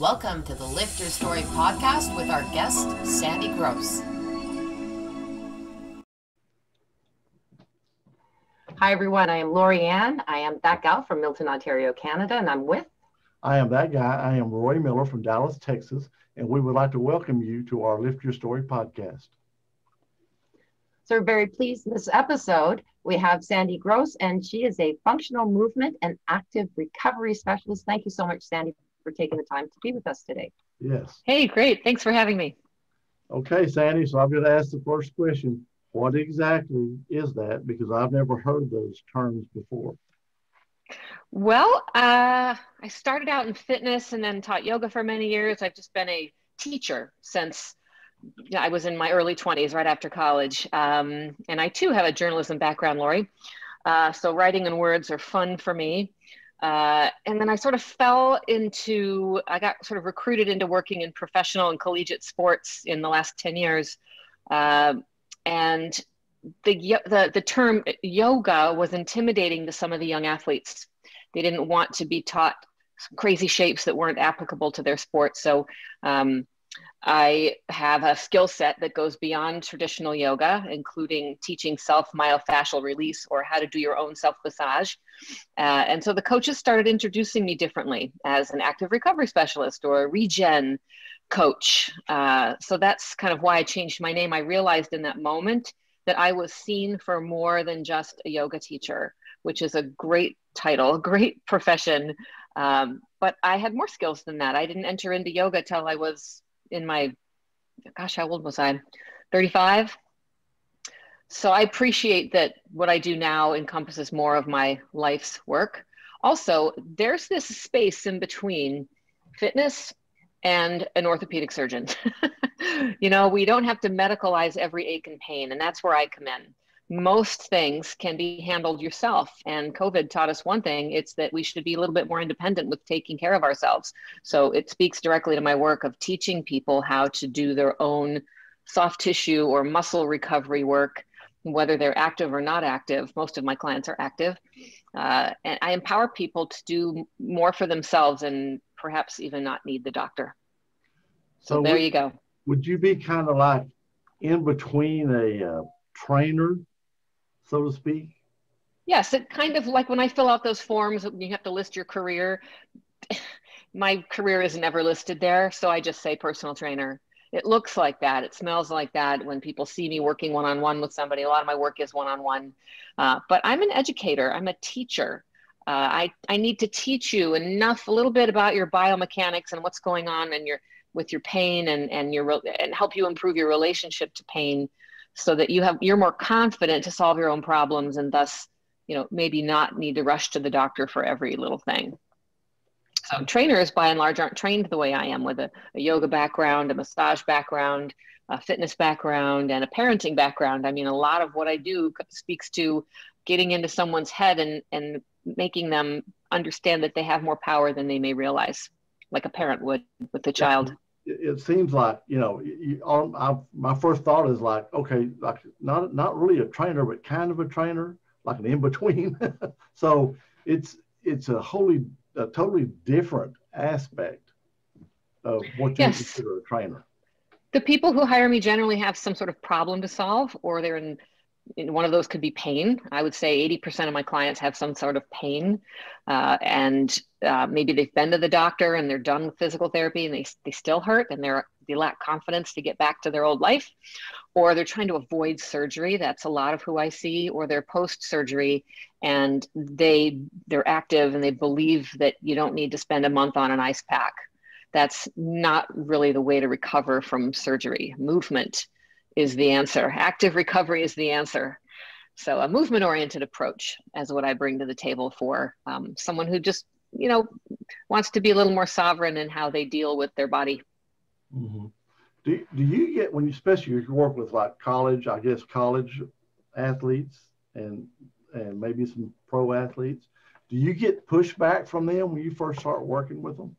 Welcome to the Lift Your Story podcast with our guest, Sandy Gross. Hi, everyone. I am Lori Ann. I am that gal from Milton, Ontario, Canada, and I'm with... I am that guy. I am Roy Miller from Dallas, Texas, and we would like to welcome you to our Lift Your Story podcast. So we're very pleased in this episode. We have Sandy Gross, and she is a functional movement and active recovery specialist. Thank you so much, Sandy, for taking the time to be with us today. Yes. Hey, great. Thanks for having me. Okay, Sandy, so I'm going to ask the first question. What exactly is that? Because I've never heard those terms before. Well, I started out in fitness and then taught yoga for many years. I've just been a teacher since I was in my early 20s, right after college. And I too have a journalism background, Lori. So writing and words are fun for me. And then I sort of I got sort of recruited into working in professional and collegiate sports in the last 10 years. And the term yoga was intimidating to some of the young athletes. They didn't want to be taught crazy shapes that weren't applicable to their sport. So I have a skill set that goes beyond traditional yoga, including teaching self-myofascial release or how to do your own self-massage. And so the coaches started introducing me differently as an active recovery specialist or a regen coach. So that's kind of why I changed my name. I realized in that moment that I was seen for more than just a yoga teacher, which is a great title, great profession. But I had more skills than that. I didn't enter into yoga till I was in my, how old was I? 35. So I appreciate that what I do now encompasses more of my life's work. Also, there's this space in between fitness and an orthopedic surgeon. You know, we don't have to medicalize every ache and pain, and that's where I come in. Most things can be handled yourself. And COVID taught us one thing, it's that we should be a little bit more independent with taking care of ourselves. So it speaks directly to my work of teaching people how to do their own soft tissue or muscle recovery work, whether they're active or not active. Most of my clients are active. And I empower people to do more for themselves and perhaps even not need the doctor. So there you go. Would you be kind of like in between a trainer, so to speak? Yes, it kind of like when I fill out those forms, you have to list your career. My career is never listed there, so I just say personal trainer. It looks like that. It smells like that when people see me working one-on-one with somebody. A lot of my work is one-on-one. But I'm an educator. I'm a teacher. I need to teach you a little bit about your biomechanics and what's going on with your pain and help you improve your relationship to pain, so that you're more confident to solve your own problems and thus, maybe not need to rush to the doctor for every little thing. So trainers, by and large, aren't trained the way I am, with a yoga background, a massage background, a fitness background, and a parenting background. I mean, a lot of what I do speaks to getting into someone's head and making them understand that they have more power than they may realize, like a parent would with the child. It seems like, my first thought is like, okay, like not really a trainer, but kind of a trainer, like an in-between. So it's a totally different aspect of what you consider a trainer. The people who hire me generally have some sort of problem to solve, or they're in one of those could be pain. I would say 80% of my clients have some sort of pain, and maybe they've been to the doctor and they're done with physical therapy and they still hurt and they lack confidence to get back to their old life, or they're trying to avoid surgery. That's a lot of who I see. Or they're post-surgery and they're active and they believe that you don't need to spend a month on an ice pack. That's not really the way to recover from surgery. Movement is the answer. Active recovery is the answer. So a movement-oriented approach is what I bring to the table for someone who just, wants to be a little more sovereign in how they deal with their body. Mm-hmm. Do you get, especially if you work with like college athletes and maybe some pro athletes, do you get pushback from them when you first start working with them?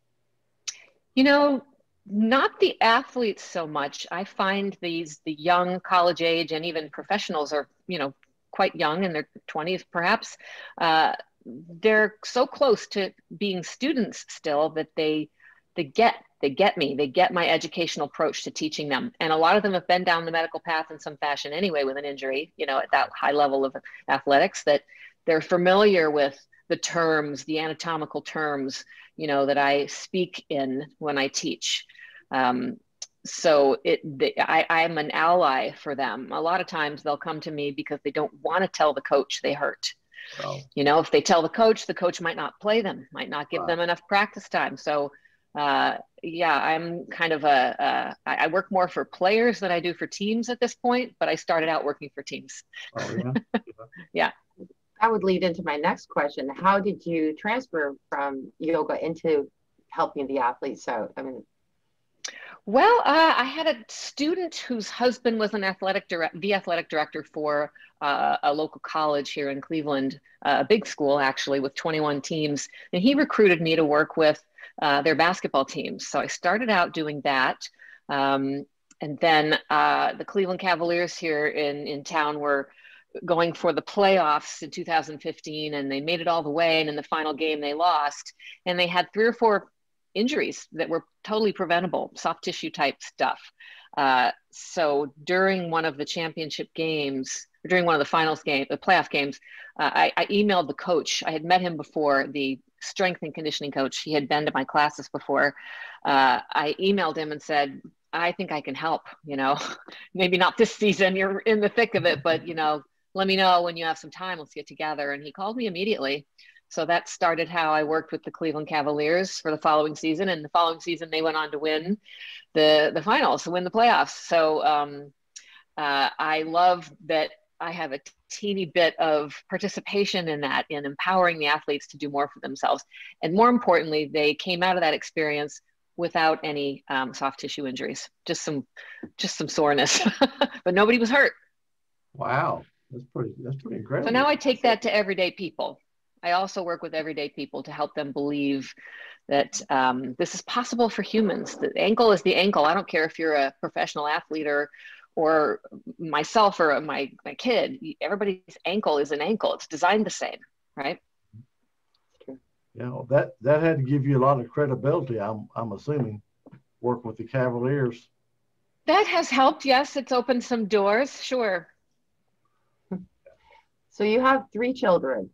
Not the athletes so much. I find the young college age and even professionals are, quite young in their 20s perhaps. They're so close to being students still that they they get me. They get my educational approach to teaching them. And a lot of them have been down the medical path in some fashion anyway with an injury, you know, at that high level of athletics, that they're familiar with the terms, the anatomical terms, you know, that I speak in when I teach. So I'm an ally for them. A lot of times they'll come to me because they don't want to tell the coach they hurt. Oh. You know, if they tell the coach might not play them, might not give them enough practice time. So yeah, I'm kind of I work more for players than I do for teams at this point, but I started out working for teams. Oh, yeah. Yeah. That would lead into my next question. How did you transfer from yoga into helping the athletes out? I mean, well, I had a student whose husband was the athletic director for a local college here in Cleveland, a big school actually with 21 teams, and he recruited me to work with their basketball teams. So I started out doing that, and then the Cleveland Cavaliers here in town were going for the playoffs in 2015, and they made it all the way, and in the final game they lost, and they had 3 or 4 injuries that were totally preventable, soft tissue type stuff. So during one of the championship games, or during one of the finals game, the playoff games, I emailed the coach. I had met him before, the strength and conditioning coach. He had been to my classes before. I emailed him and said, I think I can help, you know, maybe not this season, you're in the thick of it, but, you know, let me know when you have some time, let's get together. And he called me immediately. So that started how I worked with the Cleveland Cavaliers for the following season. And the following season, they went on to win the finals, to win the playoffs. So I love that I have a teeny bit of participation in that, in empowering the athletes to do more for themselves. And more importantly, they came out of that experience without any soft tissue injuries, just some soreness, but nobody was hurt. Wow, that's pretty incredible. So now I take that to everyday people. I also work with everyday people to help them believe that this is possible for humans. The ankle is the ankle. I don't care if you're a professional athlete or myself or my kid. Everybody's ankle is an ankle. It's designed the same, right? Yeah, well, that had to give you a lot of credibility, I'm assuming, working with the Cavaliers. That has helped, yes. It's opened some doors, sure. So you have 3 children.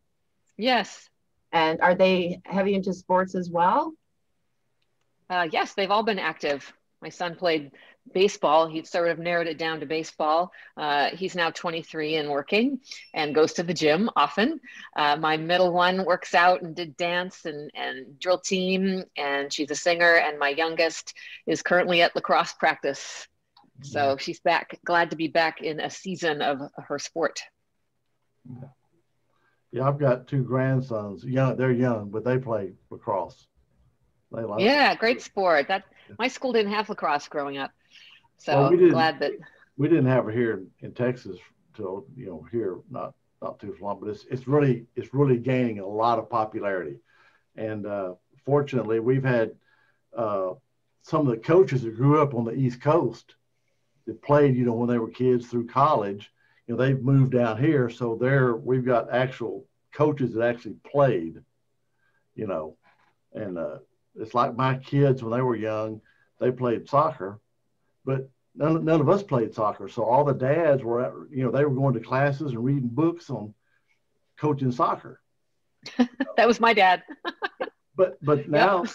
Yes. And are they heavy into sports as well? Yes, they've all been active. My son played baseball. He sort of narrowed it down to baseball. He's now 23 and working and goes to the gym often. My middle one works out and did dance and drill team, and she's a singer. And my youngest is currently at lacrosse practice. So she's back, glad to be back in a season of her sport. Yeah, I've got 2 grandsons. Young, they're young, but they play lacrosse. They like yeah, great sport. My school didn't have lacrosse growing up, so well, I'm glad that we didn't have it here in Texas till here not too long. But it's really gaining a lot of popularity, and fortunately, we've had some of the coaches that grew up on the East Coast that played when they were kids through college. They've moved down here, so we've got actual coaches that actually played, and it's like my kids when they were young, they played soccer, but none of us played soccer. So all the dads were, they were going to classes and reading books on coaching soccer. That was my dad. But now,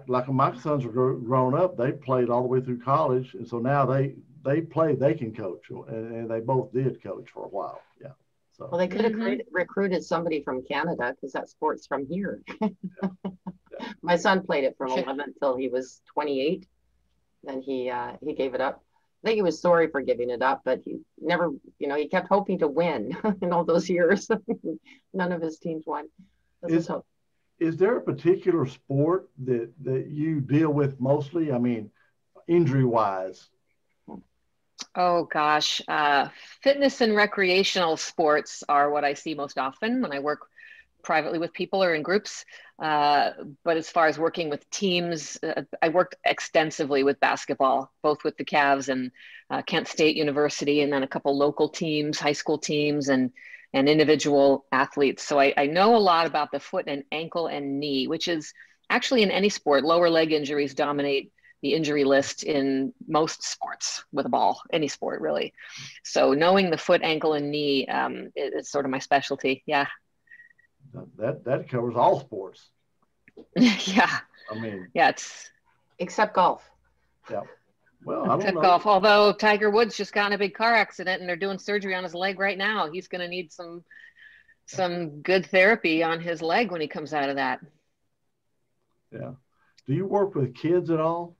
like my sons are grown up, they played all the way through college, and so now they play, they can coach, and they both did coach for a while. Yeah. So. Well, they could have recruited somebody from Canada because that sport's from here. Yeah. My son played it from 11 until he was 28. Then he gave it up. I think he was sorry for giving it up, but he never, he kept hoping to win in all those years. None of his teams won. Is there a particular sport that you deal with mostly? I mean, injury-wise? Oh gosh, fitness and recreational sports are what I see most often when I work privately with people or in groups. But as far as working with teams, I worked extensively with basketball, both with the Cavs and Kent State University, and then a couple local teams, high school teams, and individual athletes. So I know a lot about the foot and ankle and knee, which is Actually, in any sport, lower leg injuries dominate the injury list in most sports with a ball, any sport really. So knowing the foot, ankle, and knee is sort of my specialty. Yeah. That covers all sports. Yeah. I mean, yeah, it's except golf. Yeah. Well, I don't except know. golf. Although Tiger Woods just got in a big car accident and they're doing surgery on his leg right now. He's going to need some good therapy on his leg when he comes out of that. Yeah. Do you work with kids at all?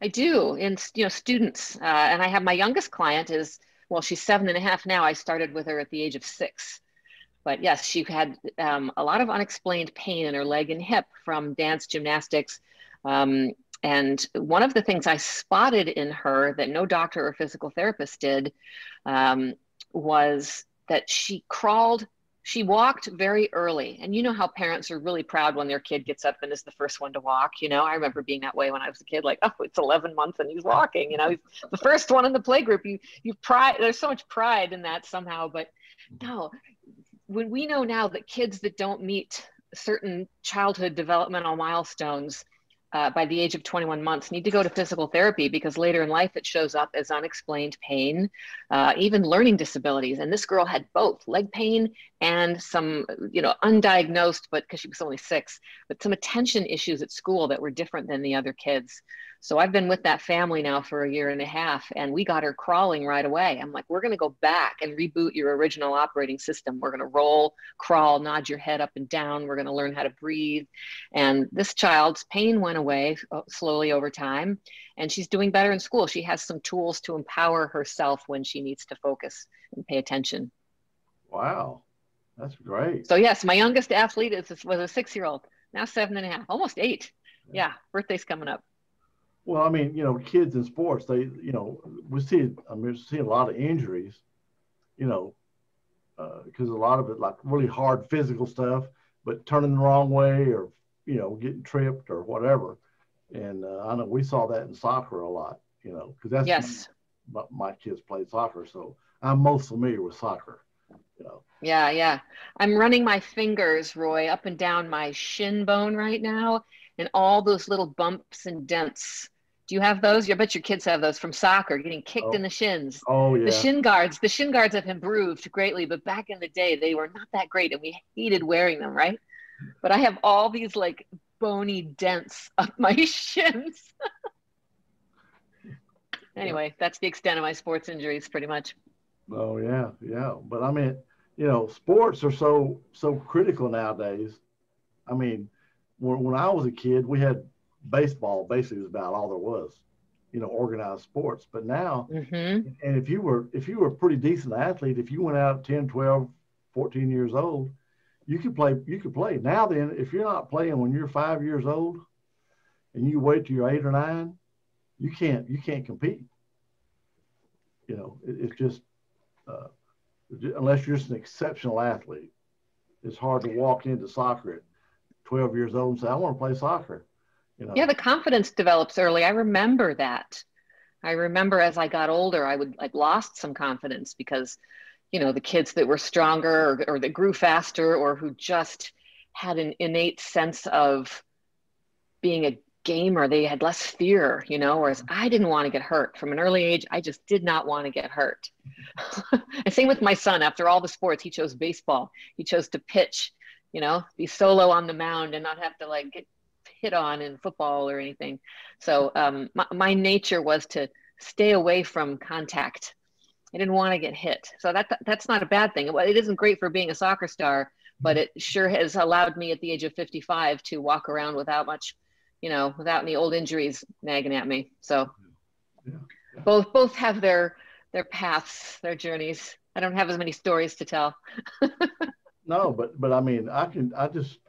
I do, in students, and I have my youngest client is, well, she's 7.5 now. I started with her at the age of 6, but yes, she had a lot of unexplained pain in her leg and hip from dance, gymnastics, and one of the things I spotted in her that no doctor or physical therapist did was that she walked very early. And you know how parents are really proud when their kid gets up and is the first one to walk. I remember being that way when I was a kid, like, oh, it's 11 months and he's walking, he's the first one in the play group. You pride, there's so much pride in that somehow, but no, when we know now that kids that don't meet certain childhood developmental milestones by the age of 21 months need to go to physical therapy, because later in life it shows up as unexplained pain, even learning disabilities. And this girl had both leg pain and some, undiagnosed, but because she was only 6, but some attention issues at school that were different than the other kids. So I've been with that family now for 1.5 years, and we got her crawling right away. I'm like, we're going to go back and reboot your original operating system. We're going to roll, crawl, nod your head up and down. We're going to learn how to breathe. And this child's pain went away slowly over time, and she's doing better in school. She has some tools to empower herself when she needs to focus and pay attention. Wow, that's great. So yes, my youngest athlete was a 6-year-old, now 7.5, almost 8. Yeah, birthday's coming up. Well, I mean, kids in sports, we see a lot of injuries, because a lot of it, like really hard physical stuff, but turning the wrong way or, getting tripped or whatever. And I know we saw that in soccer a lot, because that's yes. my kids played soccer. So I'm most familiar with soccer, Yeah. I'm running my fingers, Roy, up and down my shin bone right now, and all those little bumps and dents. Do you have those? I bet your kids have those from soccer, getting kicked in the shins. Oh, yeah. The shin guards have improved greatly, but back in the day, they were not that great, and we hated wearing them, right? But I have all these like bony dents up my shins. Anyway, that's the extent of my sports injuries, pretty much. Oh, yeah. But I mean, sports are so critical nowadays. I mean, when I was a kid, we had baseball basically was about all there was, organized sports. But now, and if you were a pretty decent athlete, if you went out 10, 12, 14 years old, you could play. Now then, if you're not playing when you're 5 years old and you wait till you're 8 or 9, you can't compete. It's just unless you're just an exceptional athlete, it's hard to walk into soccer at 12 years old and say, I want to play soccer. Yeah, the confidence develops early. I remember that. I remember as I got older, I lost some confidence because, the kids that were stronger or that grew faster or who just had an innate sense of being a gamer, they had less fear, whereas I didn't want to get hurt. From an early age, I just did not want to get hurt. And same with my son. After all the sports, he chose baseball. He chose to pitch, be solo on the mound and not have to get hit on in football or anything. So my nature was to stay away from contact. I didn't want to get hit. So that's not a bad thing. It isn't great for being a soccer star, but it sure has allowed me at the age of 55 to walk around without much, without any old injuries nagging at me. So yeah. Both have their paths, their journeys. I don't have as many stories to tell. No, but I mean, I just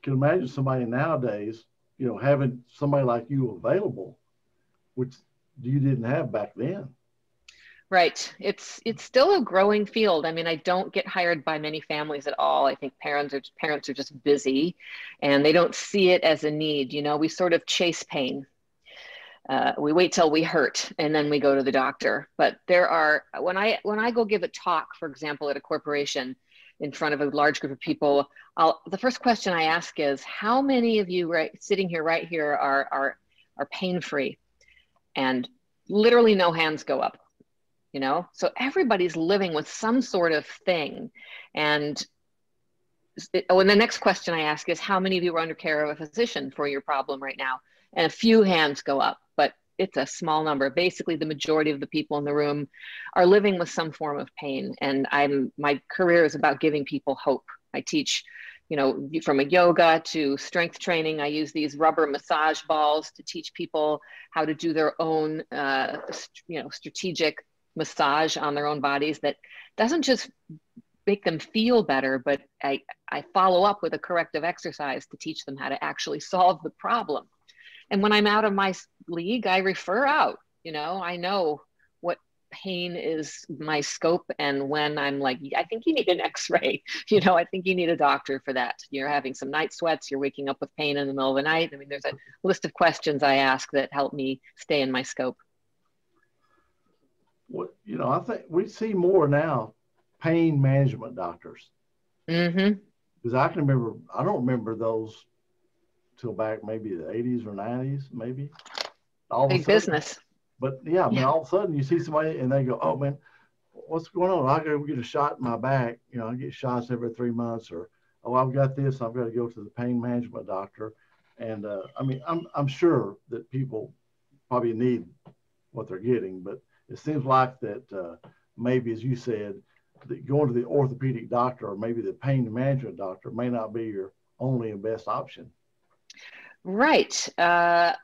can imagine somebody nowadays, having somebody like you available, which you didn't have back then. Right. It's still a growing field. I mean, I don't get hired by many families at all. I think parents are just busy and they don't see it as a need. We sort of chase pain. We wait till we hurt and then we go to the doctor. But when I go give a talk, for example, at a corporation, in front of a large group of people, the first question I ask is, how many of you sitting here right here are pain-free? And literally no hands go up, you know? So everybody's living with some sort of thing. And the next question I ask is, how many of you are under care of a physician for your problem right now? And a few hands go up, but it's a small number. Basically, the majority of the people in the room are living with some form of pain. And my career is about giving people hope. I teach, you know, from a yoga to strength training. I use these rubber massage balls to teach people how to do their own, you know, strategic massage on their own bodies that doesn't just make them feel better, but I follow up with a corrective exercise to teach them how to actually solve the problem. And when I'm out of my league, I refer out. You know, I know what pain is my scope, and when I'm like, I think you need an x-ray, you know, I think you need a doctor for that. You're having some night sweats, you're waking up with pain in the middle of the night. I mean, there's a list of questions I ask that help me stay in my scope. What, you know, I think we see more now pain management doctors. Mm-hmm. Because I can remember, I don't remember those till back maybe the 80s or 90s, maybe. All Big of a sudden, business. But yeah, I mean, all of a sudden you see somebody and they go, oh man, what's going on? I go get a shot in my back. You know, I get shots every 3 months, or, oh, I've got this, I've got to go to the pain management doctor. And I mean, I'm sure that people probably need what they're getting, but it seems like that maybe, as you said, that going to the orthopedic doctor or maybe the pain management doctor may not be your only and best option. Right. I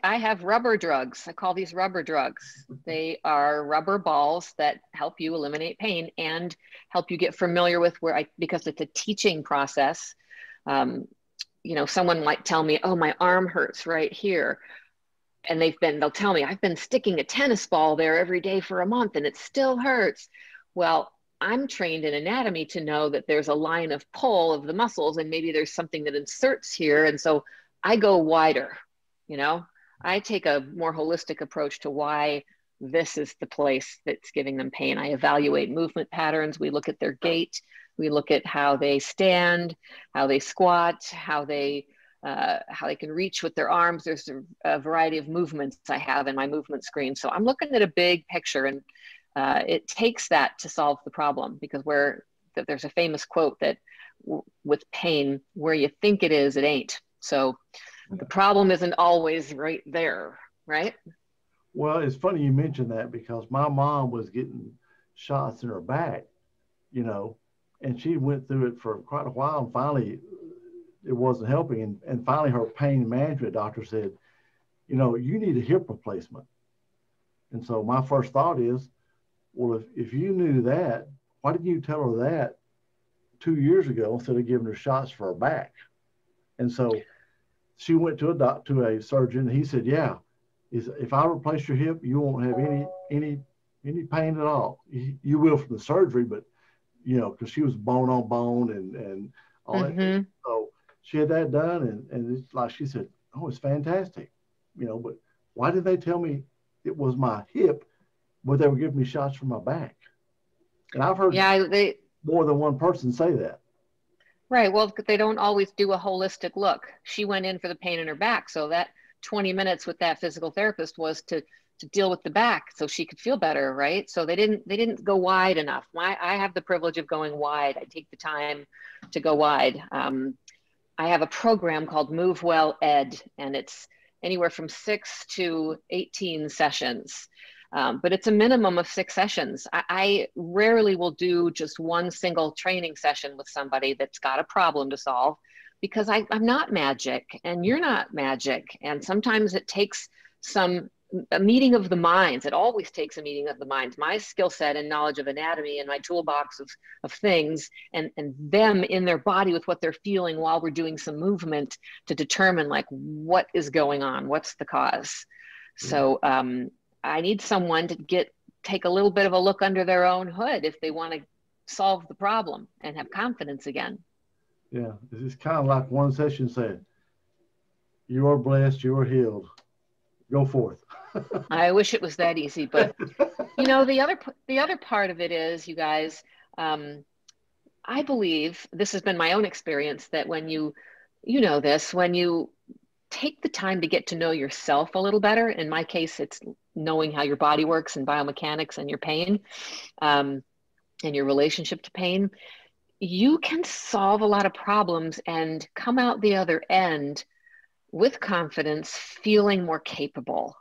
have rubber drugs. I call these rubber drugs. They are rubber balls that help you eliminate pain and help you get familiar with because it's a teaching process. You know, someone might tell me, oh, my arm hurts right here. And they'll tell me, I've been sticking a tennis ball there every day for a month and it still hurts. Well, I'm trained in anatomy to know that there's a line of pull of the muscles and maybe there's something that inserts here. And so I go wider, you know, I take a more holistic approach to why this is the place that's giving them pain. I evaluate movement patterns. We look at their gait. We look at how they stand, how they squat, how they can reach with their arms. There's a variety of movements I have in my movement screen. So I'm looking at a big picture, and it takes that to solve the problem, because there's a famous quote that with pain, where you think it is, it ain't. So the problem isn't always right there, right? Well, it's funny you mentioned that, because my mom was getting shots in her back, you know, and she went through it for quite a while, and finally it wasn't helping. And finally her pain management doctor said, you know, you need a hip replacement. And so my first thought is, well, if you knew that, why didn't you tell her that 2 years ago instead of giving her shots for her back? And so she went to a surgeon. And he said, yeah, if I replace your hip, you won't have any pain at all. You will from the surgery, but you know, because she was bone on bone and all that. So she had that done, and it's like she said, oh, it's fantastic, you know, but why did they tell me it was my hip, but they were giving me shots for my back? And I've heard more than one person say that. Right. Well, they don't always do a holistic look. She went in for the pain in her back, so that 20 minutes with that physical therapist was to deal with the back so she could feel better, right? So they didn't go wide enough. I have the privilege of going wide. I take the time to go wide. I have a program called Move Well Ed, and it's anywhere from 6 to 18 sessions. But it's a minimum of 6 sessions. I rarely will do just one single training session with somebody that's got a problem to solve, because I'm not magic and you're not magic. And sometimes it takes a meeting of the minds. It always takes a meeting of the minds. My skill set and knowledge of anatomy and my toolbox of things, and them in their body with what they're feeling while we're doing some movement to determine like what is going on, what's the cause. So I need someone to take a little bit of a look under their own hood if they want to solve the problem and have confidence again. Yeah, it's kind of like one session said, you are blessed, you are healed. Go forth. I wish it was that easy, but you know, the other part of it is, you guys, I believe, this has been my own experience, that when you know this, when you take the time to get to know yourself a little better, in my case, it's knowing how your body works and biomechanics and your pain, and your relationship to pain, you can solve a lot of problems and come out the other end with confidence, feeling more capable.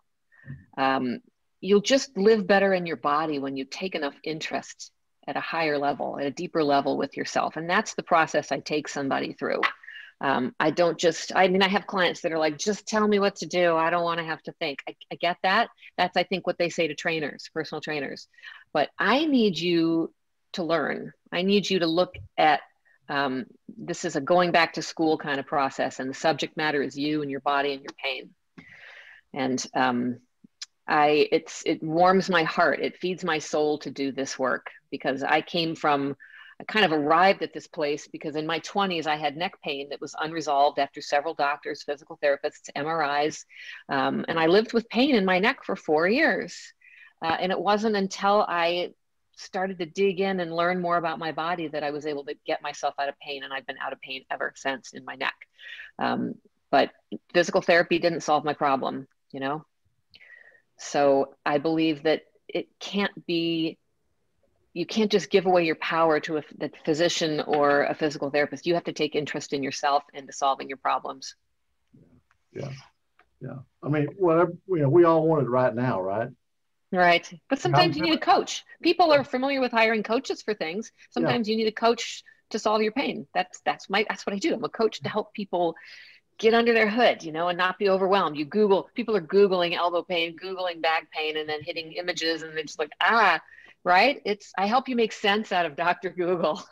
You'll just live better in your body when you take enough interest at a higher level, at a deeper level with yourself. And that's the process I take somebody through. I don't just, I mean, I have clients that are like, just tell me what to do. I don't want to have to think. I get that. That's, I think, what they say to trainers, personal trainers. But I need you to learn. I need you to look at, this is a going back to school kind of process, and the subject matter is you and your body and your pain. And it warms my heart. It feeds my soul to do this work, because I kind of arrived at this place because in my 20s, I had neck pain that was unresolved after several doctors, physical therapists, MRIs. And I lived with pain in my neck for 4 years. And it wasn't until I started to dig in and learn more about my body that I was able to get myself out of pain. And I've been out of pain ever since in my neck. But physical therapy didn't solve my problem, you know? So I believe that it can't be, you can't just give away your power to a physician or a physical therapist. You have to take interest in yourself and to solving your problems. Yeah. Yeah. I mean, whatever, you know, we all want it right now, right? Right. But sometimes you need a coach. People are familiar with hiring coaches for things. Sometimes you need a coach to solve your pain. That's what I do. I'm a coach to help people get under their hood, you know, and not be overwhelmed. People are Googling elbow pain, Googling back pain, and then hitting images, and they're just like, right? I help you make sense out of Dr. Google.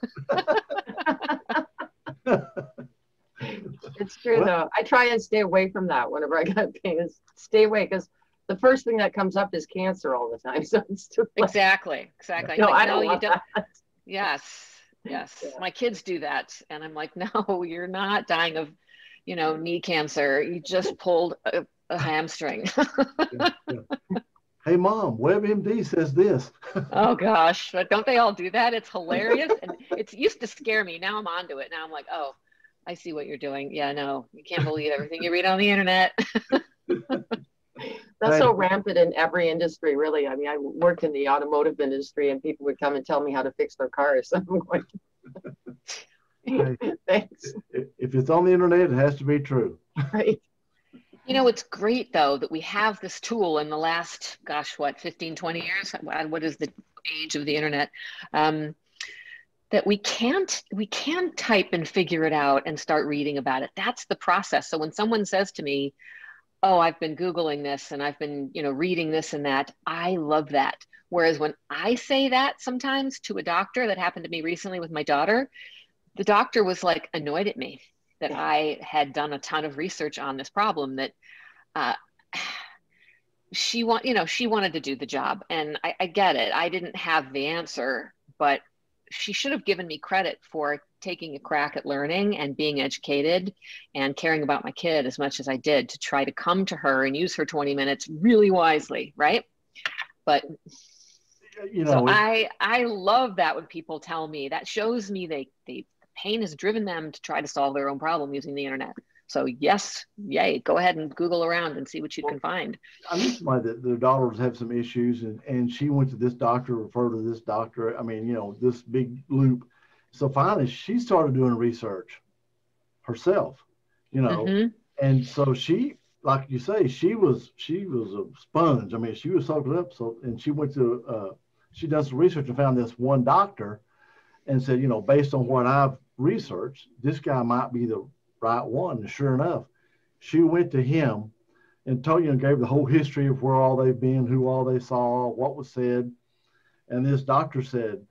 It's true, though. I try and stay away from that whenever I got pain. Is stay away, because the first thing that comes up is cancer all the time. So it's just like, Exactly. No, like, I don't want that. Yes. Yeah. My kids do that. And I'm like, no, you're not dying of, knee cancer. You just pulled a hamstring. Yeah. Hey, Mom, WebMD says this. Oh, gosh. But don't they all do that? It's hilarious. And it used to scare me. Now I'm onto it. Now I'm like, oh, I see what you're doing. Yeah, no, you can't believe everything you read on the internet. That's so rampant in every industry, really. I mean, I worked in the automotive industry, and people would come and tell me how to fix their cars. I'm going, thanks. If it's on the internet, it has to be true. Right. It's great, though, that we have this tool in the last, 15, 20 years? What is the age of the internet? That we can type and figure it out and start reading about it. That's the process. So when someone says to me, oh, I've been Googling this and I've been, reading this and that, I love that. Whereas when I say that sometimes to a doctor, that happened to me recently with my daughter, the doctor was like annoyed at me that I had done a ton of research on this problem, that she wanted to do the job. And I get it. I didn't have the answer, but she should have given me credit for taking a crack at learning and being educated and caring about my kid as much as I did to try to come to her and use her 20 minutes really wisely. Right. But so I love that when people tell me, that shows me the pain has driven them to try to solve their own problem using the internet. So yes, yay, go ahead and Google around and see what you can find. I knew somebody that their daughters have some issues, and she went to this doctor, referred to this doctor. I mean, this big loop. So finally, she started doing research herself, Mm-hmm. and so she, like you say, she was a sponge. I mean, she was soaked up. So, and she went to, she does some research and found this one doctor, and said, based on what I've researched, this guy might be the right one. And sure enough, she went to him and gave the whole history of where all they've been, who all they saw, what was said. And this doctor said,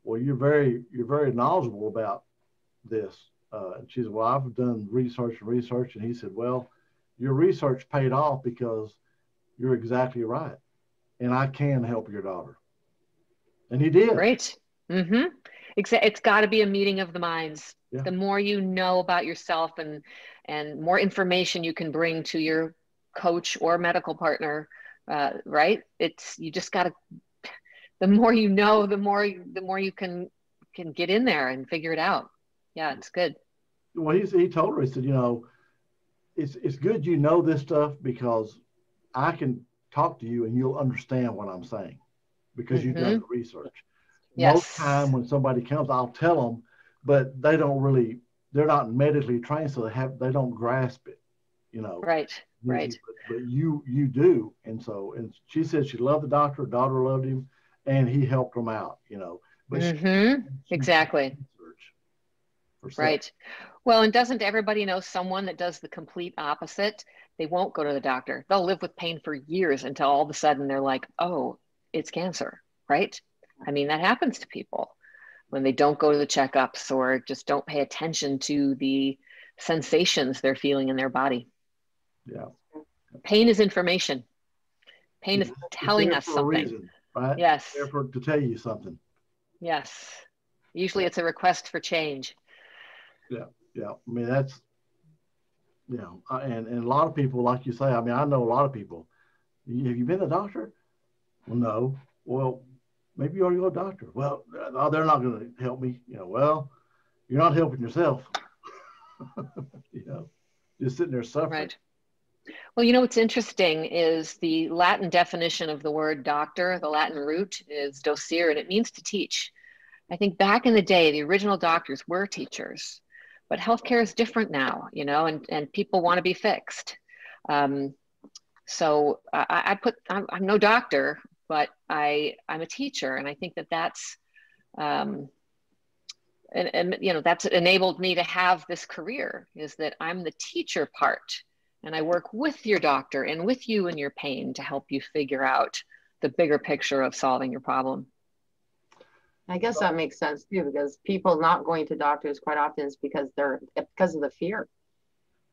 well, you're very knowledgeable about this. And she said, well, I've done research. And he said, well, your research paid off because you're exactly right. And I can help your daughter. And he did. Great. Mm-hmm. It's got to be a meeting of the minds. Yeah. The more you know about yourself and more information you can bring to your coach or medical partner, right? You just got to, the more you know, the more you can can get in there and figure it out. Yeah, it's good. Well, he told her, he said, it's good you know this stuff because I can talk to you and you'll understand what I'm saying because you've done the research. Yes. Most time when somebody comes, I'll tell them, but they're not medically trained, so they don't grasp it, Right. Right. But you do. And she said she loved the doctor, her daughter loved him, and he helped them out, but exactly. Right. Well, and doesn't everybody know someone that does the complete opposite? They won't go to the doctor. They'll live with pain for years until all of a sudden they're like, oh, it's cancer, right? I mean, that happens to people when they don't go to the checkups or just don't pay attention to the sensations they're feeling in their body. Yeah. Pain is information. Pain is telling us something. Reason, right? Yes. It's there to tell you something. Yes. Usually it's a request for change. Yeah. I mean, that's, and a lot of people, like you say, I mean, I know a lot of people. Have you been to the doctor? Well, no. Well, maybe you ought to go to the doctor. Well, they're not going to help me. Well, you're not helping yourself. Just sitting there suffering. Right. Well, what's interesting is the Latin definition of the word doctor, the Latin root is docere, and it means to teach. I think back in the day, the original doctors were teachers, but healthcare is different now, and people want to be fixed. So I'm no doctor, but I'm a teacher, and I think that's and that's enabled me to have this career, is that I'm the teacher part, and I work with your doctor and with you and your pain to help you figure out the bigger picture of solving your problem. I guess that makes sense too, because people not going to doctors quite often is because of the fear.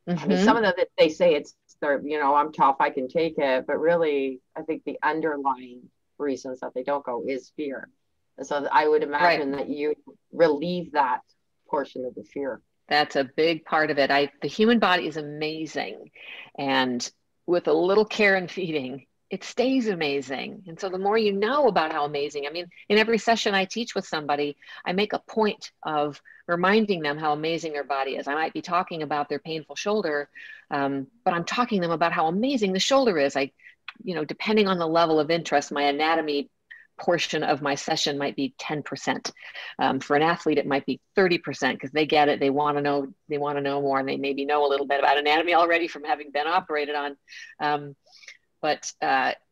I mean, some of them, they say I'm tough, I can take it, but really, I think the underlying reasons that they don't go is fear. And so I would imagine that you relieve that portion of the fear. That's a big part of it. The human body is amazing, and with a little care and feeding, it stays amazing. And so the more you know about how amazing, I mean, in every session I teach with somebody, I make a point of reminding them how amazing their body is. I might be talking about their painful shoulder, but I'm talking to them about how amazing the shoulder is. Depending on the level of interest, my anatomy portion of my session might be 10%. For an athlete, it might be 30% because they get it. They want to know more, and they maybe know a little bit about anatomy already from having been operated on. But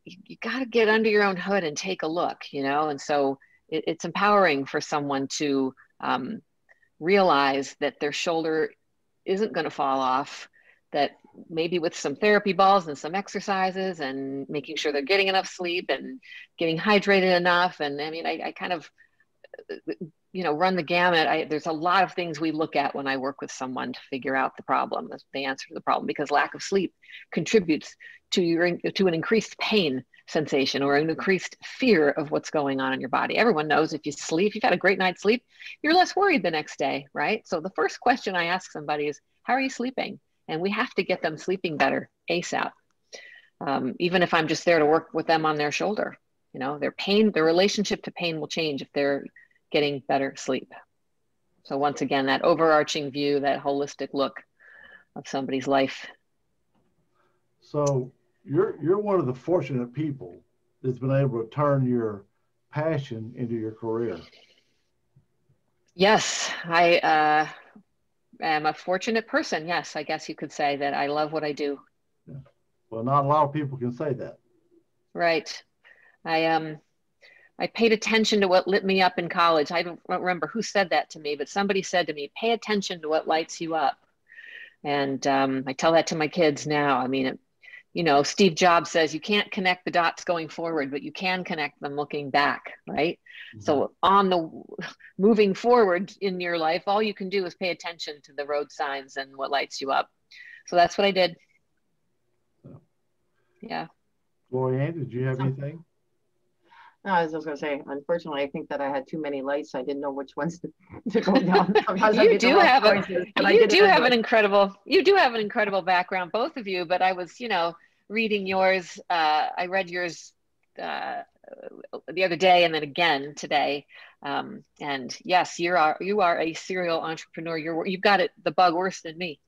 you got to get under your own hood and take a look, and so it's empowering for someone to realize that their shoulder isn't going to fall off, that maybe with some therapy balls and some exercises and making sure they're getting enough sleep and getting hydrated enough. And I mean, I kind of, run the gamut. There's a lot of things we look at when I work with someone to figure out the problem, the answer to the problem, because lack of sleep contributes to an increased pain sensation or an increased fear of what's going on in your body. Everyone knows if you've had a great night's sleep, you're less worried the next day, right? So the first question I ask somebody is, how are you sleeping? And we have to get them sleeping better ASAP. Even if I'm just there to work with them on their shoulder, their relationship to pain will change if they're getting better sleep. So once again, that overarching view, that holistic look of somebody's life. So you're one of the fortunate people that's been able to turn your passion into your career. Yes, I am a fortunate person. Yes, I guess you could say that I love what I do. Yeah. Well, not a lot of people can say that. Right. I paid attention to what lit me up in college. I don't remember who said that to me, but somebody said to me, pay attention to what lights you up. And I tell that to my kids now. I mean, Steve Jobs says you can't connect the dots going forward, but you can connect them looking back, right? Mm-hmm. So on the moving forward in your life, all you can do is pay attention to the road signs and what lights you up. So that's what I did. Yeah. Lorianne, did you have anything? No, I was just going to say, unfortunately, I think that I had too many lights. I didn't know which ones to go down. You do have an incredible background, both of you. But I was, reading yours. I read yours the other day and then again today. And yes, you are a serial entrepreneur. You've got it, the bug worse than me.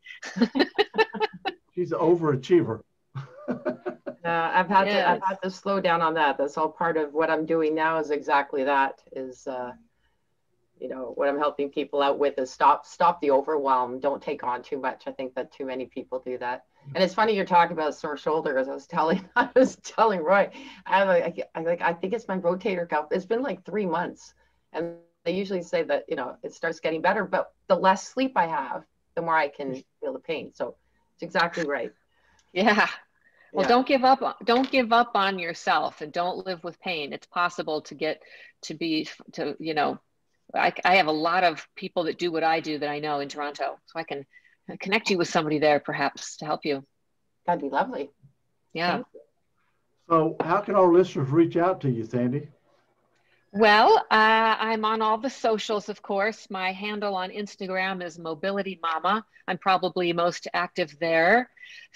She's an overachiever. I've had to slow down on that. That's all part of what I'm doing now is exactly that is, you know, what I'm helping people out with is stop the overwhelm. Don't take on too much. I think that too many people do that. And it's funny you're talking about sore shoulder. As I was telling Roy, I think it's my rotator cuff. It's been like 3 months, and they usually say that, you know, it starts getting better, but the less sleep I have, the more I can feel the pain. So it's exactly right. Yeah. Well, don't give up on yourself, and don't live with pain. It's possible to get to you know, I have a lot of people that do what I do that I know in Toronto, so I can connect you with somebody there perhaps to help you. That'd be lovely. Yeah. So how can our listeners reach out to you, Sandy? Well, I'm on all the socials, of course. My handle on Instagram is Mobility Mama. I'm probably most active there.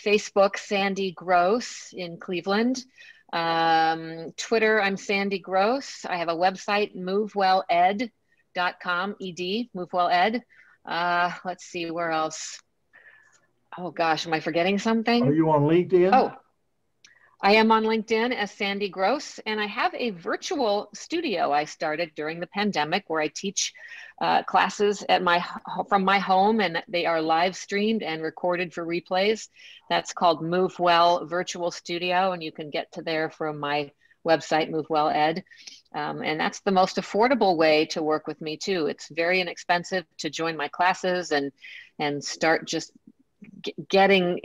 Facebook, Sandy Gross in Cleveland. Twitter, I'm Sandy Gross. I have a website, movewelled.com, ED, movewelled. Let's see, where else? Oh gosh, am I forgetting something? Are you on LinkedIn? Oh, I am on LinkedIn as Sandy Gross, and I have a virtual studio I started during the pandemic where I teach classes from my home, and they are live streamed and recorded for replays. That's called Move Well Virtual Studio, and you can get to there from my website, Move Well Ed. And that's the most affordable way to work with me too. It's very inexpensive to join my classes and start just getting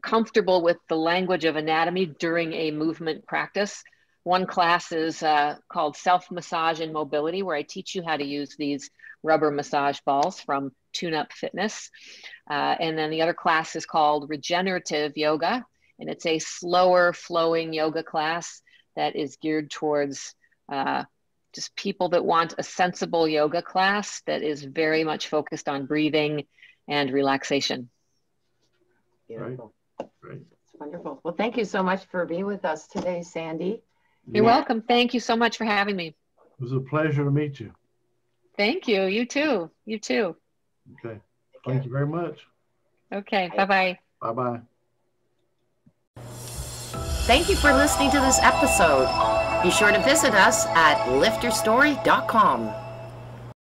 comfortable with the language of anatomy during a movement practice. One class is called Self-Massage and Mobility, where I teach you how to use these rubber massage balls from Tune Up Fitness. And then the other class is called Regenerative Yoga, and it's a slower flowing yoga class that is geared towards just people that want a sensible yoga class that is very much focused on breathing and relaxation. Beautiful. Great. It's wonderful. Well, thank you so much for being with us today, Sandy. You're welcome. Thank you so much for having me. It was a pleasure to meet you. Thank you. You too. You too. Okay. Thank you very much. Okay. Bye-bye. Bye-bye. Thank you for listening to this episode. Be sure to visit us at lifterstory.com.